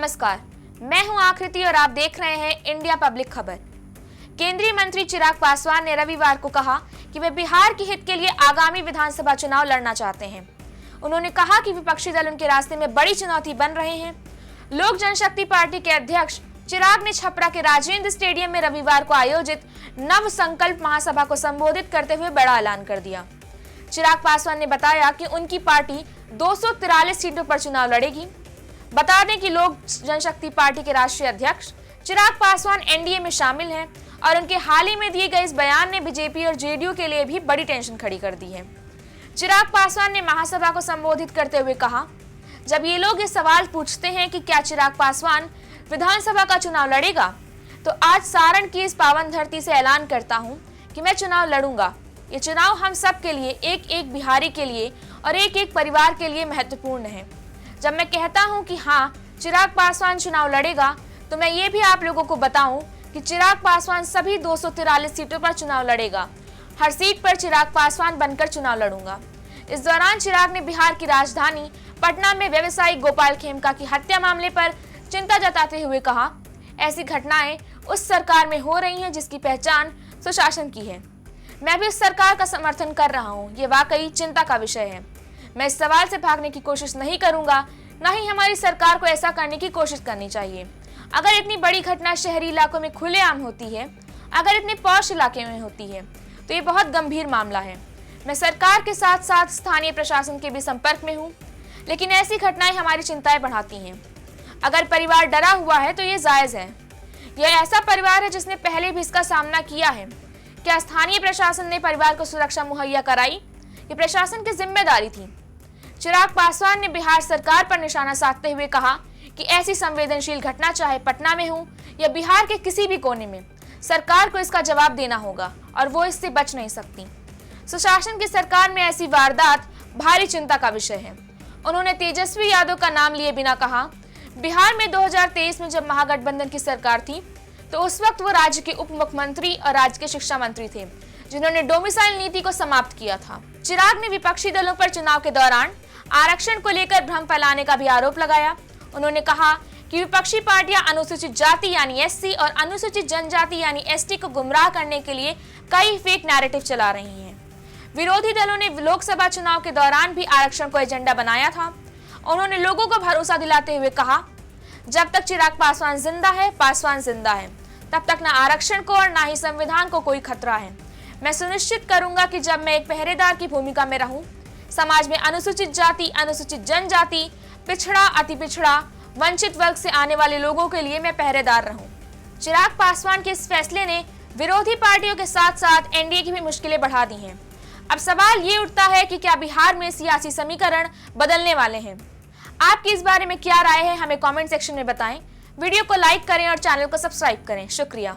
नमस्कार, मैं हूं आकृति और आप देख रहे हैं इंडिया पब्लिक खबर। केंद्रीय मंत्री चिराग पासवान ने रविवार को कहा कि वे बिहार के हित के लिए आगामी विधानसभा चुनाव लड़ना चाहते हैं। उन्होंने कहा कि विपक्षी दल उनके रास्ते में बड़ी चुनौती बन रहे हैं। लोक जनशक्ति पार्टी के अध्यक्ष चिराग ने छपरा के राजेंद्र स्टेडियम में रविवार को आयोजित नव संकल्प महासभा को संबोधित करते हुए बड़ा ऐलान कर दिया। चिराग पासवान ने बताया कि उनकी पार्टी 243 सीटों पर चुनाव लड़ेगी। बता दें कि लोक जनशक्ति पार्टी के राष्ट्रीय अध्यक्ष चिराग पासवान एनडीए में शामिल हैं और उनके हाल ही में दिए गए इस बयान ने बीजेपी और जेडीयू के लिए भी बड़ी टेंशन खड़ी कर दी है। चिराग पासवान ने महासभा को संबोधित करते हुए कहा, जब ये लोग ये सवाल पूछते हैं कि क्या चिराग पासवान विधानसभा का चुनाव लड़ेगा, तो आज सारण की इस पावन धरती से ऐलान करता हूं कि मैं चुनाव लड़ूंगा। ये चुनाव हम सब के लिए, एक एक बिहारी के लिए और एक एक परिवार के लिए महत्वपूर्ण है। जब मैं कहता हूं कि हाँ, चिराग पासवान चुनाव लड़ेगा, तो मैं ये भी आप लोगों को बताऊं कि चिराग पासवान सभी 243 सीटों पर चुनाव लड़ेगा। हर सीट पर चिराग पासवान बनकर चुनाव लड़ूंगा। इस दौरान चिराग ने बिहार की राजधानी पटना में व्यवसायी गोपाल खेमका की हत्या मामले पर चिंता जताते हुए कहा, ऐसी घटनाएं उस सरकार में हो रही हैं जिसकी पहचान सुशासन की है। मैं भी उस सरकार का समर्थन कर रहा हूं। ये वाकई चिंता का विषय है। मैं इस सवाल से भागने की कोशिश नहीं करूंगा, न ही हमारी सरकार को ऐसा करने की कोशिश करनी चाहिए। अगर इतनी बड़ी घटना शहरी इलाकों में खुलेआम होती है, अगर इतने पॉश इलाके में होती है, तो ये बहुत गंभीर मामला है। मैं सरकार के साथ साथ स्थानीय प्रशासन के भी संपर्क में हूँ, लेकिन ऐसी घटनाएं हमारी चिंताएं बढ़ाती हैं। अगर परिवार डरा हुआ है तो ये जायज है। यह ऐसा परिवार है जिसने पहले भी इसका सामना किया है। क्या स्थानीय प्रशासन ने परिवार को सुरक्षा मुहैया कराई? ये प्रशासन की जिम्मेदारी थी। चिराग पासवान ने बिहार सरकार पर निशाना साधते हुए कहा कि ऐसी संवेदनशील घटना चाहे पटना में हो या बिहार के किसी भी कोने में, सरकार को इसका जवाब देना होगा और वो इससे बच नहीं सकती। सुशासन की सरकार में ऐसी वारदात भारी चिंता का विषय है। उन्होंने तेजस्वी यादव का नाम लिए बिना कहा, बिहार में 2023 में जब महागठबंधन की सरकार थी तो उस वक्त वो राज्य के उप मुख्यमंत्री और राज्य के शिक्षा मंत्री थे, जिन्होंने डोमिसाइल नीति को समाप्त किया था। चिराग ने विपक्षी दलों पर चुनाव के दौरान आरक्षण को लेकर भ्रम फैलाने का भी आरोप लगाया। उन्होंने कहा कि विपक्षी पार्टियां अनुसूचित जाति यानी एससी और अनुसूचित जनजाति यानी एसटी को गुमराह करने के लिए कई फेक नैरेटिव चला रही हैं। विरोधी दलों ने लोकसभा चुनाव के दौरान भी आरक्षण को एजेंडा बनाया था। उन्होंने लोगों को भरोसा दिलाते हुए कहा, जब तक चिराग पासवान जिंदा है, पासवान जिंदा है, तब तक न आरक्षण को और न ही संविधान को कोई खतरा है। मैं सुनिश्चित करूंगा कि जब मैं एक पहरेदार की भूमिका में रहूं, समाज में अनुसूचित जाति, अनुसूचित जनजाति, पिछड़ा, अति पिछड़ा, वंचित वर्ग से आने वाले लोगों के लिए मैं पहरेदार रहूं। चिराग पासवान के इस फैसले ने विरोधी पार्टियों के साथ साथ एनडीए की भी मुश्किलें बढ़ा दी हैं। अब सवाल ये उठता है कि क्या बिहार में सियासी समीकरण बदलने वाले हैं? आपकी इस बारे में क्या राय है, हमें कमेंट सेक्शन में बताएं। वीडियो को लाइक करें और चैनल को सब्सक्राइब करें। शुक्रिया।